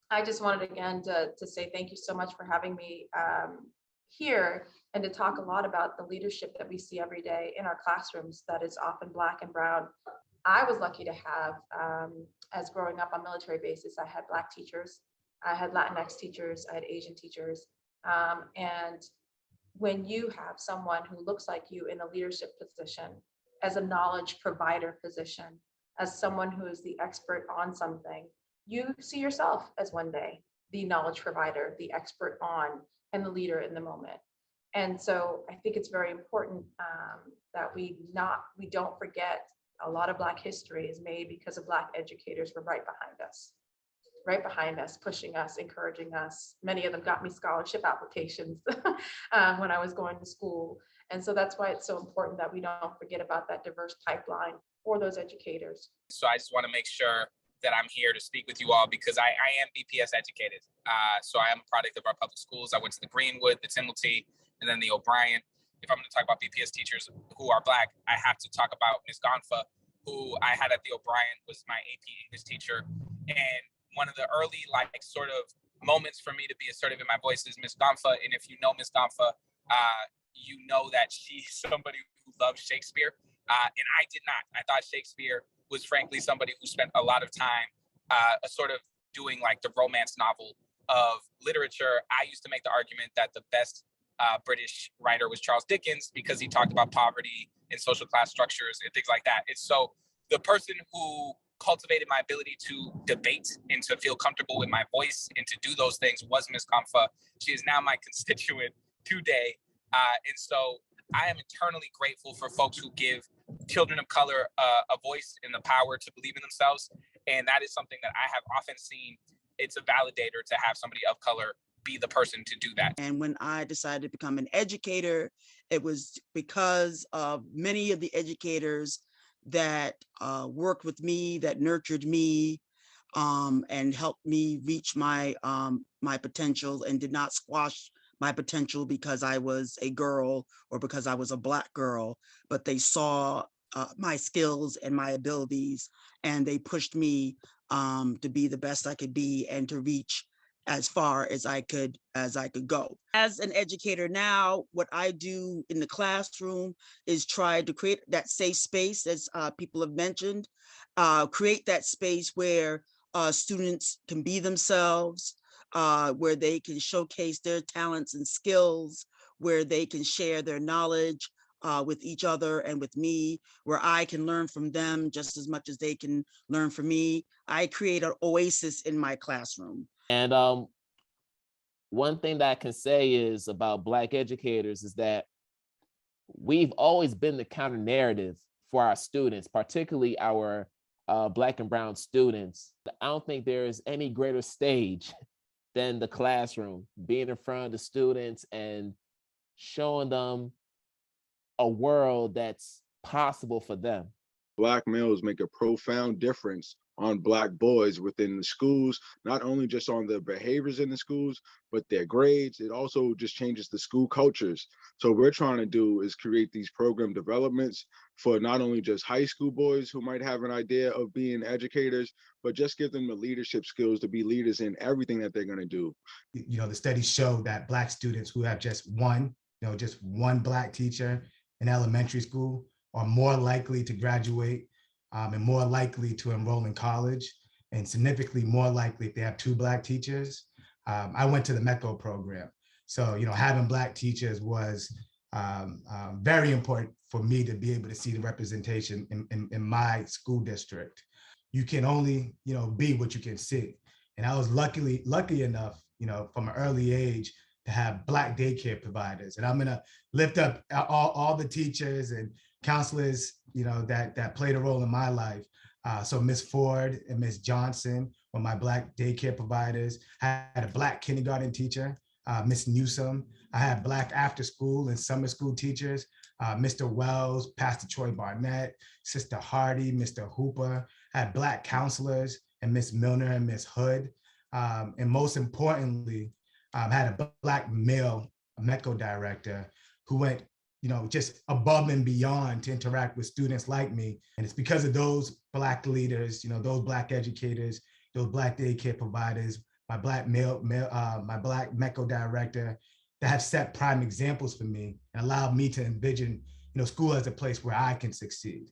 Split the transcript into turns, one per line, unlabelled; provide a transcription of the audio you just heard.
I just wanted again to say thank you so much for having me here and to talk a lot about the leadership that we see every day in our classrooms that is often Black and brown. I was lucky to have, as growing up on military bases, I had Black teachers, I had Latinx teachers, I had Asian teachers. And when you have someone who looks like you in a leadership position, as a knowledge provider position, as someone who is the expert on something, you see yourself as one day the knowledge provider, the expert on, and the leader in the moment. And so I think it's very important that we don't forget a lot of Black history is made because of Black educators were right behind us, pushing us, encouraging us. Many of them got me scholarship applications when I was going to school. And so that's why it's so important that we don't forget about that diverse pipeline for those educators.
So I just want to make sure that I'm here to speak with you all because I am BPS educated. So I am a product of our public schools. I went to the Greenwood, the Timilty, and then the O'Brien. If I'm going to talk about BPS teachers who are Black, I have to talk about Ms. Gonfa, who I had at the O'Brien, was my AP English teacher. And one of the early sort of moments for me to be assertive in my voice is Ms. Gonfa. And if you know Ms. Gonfa, you know that she's somebody who loves Shakespeare. And I did not. I thought Shakespeare was frankly somebody who spent a lot of time sort of doing the romance novel of literature. I used to make the argument that the best British writer was Charles Dickens because he talked about poverty and social class structures and things like that. And so the person who cultivated my ability to debate and to feel comfortable with my voice and to do those things was Ms. Kamfa. She is now my constituent today. And so I am eternally grateful for folks who give children of color a voice and the power to believe in themselves. And that is something that I have often seen. It's a validator to have somebody of color be the person to do that.
And when I decided to become an educator, it was because of many of the educators that worked with me, that nurtured me, and helped me reach my my potential and did not squash my potential because I was a girl or because I was a Black girl, but they saw my skills and my abilities, and they pushed me to be the best I could be and to reach as far as I could go. As an educator now, what I do in the classroom is try to create that safe space, as people have mentioned, create that space where students can be themselves, where they can showcase their talents and skills, where they can share their knowledge with each other and with me, where I can learn from them just as much as they can learn from me. I create an oasis in my classroom.
And one thing that I can say is about Black educators is that we've always been the counter narrative for our students, particularly our Black and brown students. I don't think there is any greater stage than the classroom, being in front of the students and showing them a world that's possible for them.
Black males make a profound difference on Black boys within the schools, not only just on the behaviors in the schools, but their grades. It also just changes the school cultures. So what we're trying to do is create these program developments for not only just high school boys who might have an idea of being educators, but just give them the leadership skills to be leaders in everything that they're going to do.
You know, the studies show that Black students who have just one Black teacher in elementary school are more likely to graduate and more likely to enroll in college, and significantly more likely if they have two Black teachers. I went to the MECO program. So, having Black teachers was very important for me to be able to see the representation in my school district. You can only, be what you can see. And I was lucky enough, from an early age to have Black daycare providers. And I'm gonna lift up all the teachers and counselors, that played a role in my life. So Miss Ford and Miss Johnson were my Black daycare providers. I had a Black kindergarten teacher, Miss Newsom. I had Black after school and summer school teachers, Mr. Wells, Pastor Troy Barnett, Sister Hardy, Mr. Hooper. I had Black counselors and Miss Milner and Miss Hood. And most importantly, I had a Black male MECO director who went just above and beyond to interact with students like me. And it's because of those Black leaders, those Black educators, those Black daycare providers, my black my black MECO director, that have set prime examples for me and allowed me to envision, school as a place where I can succeed.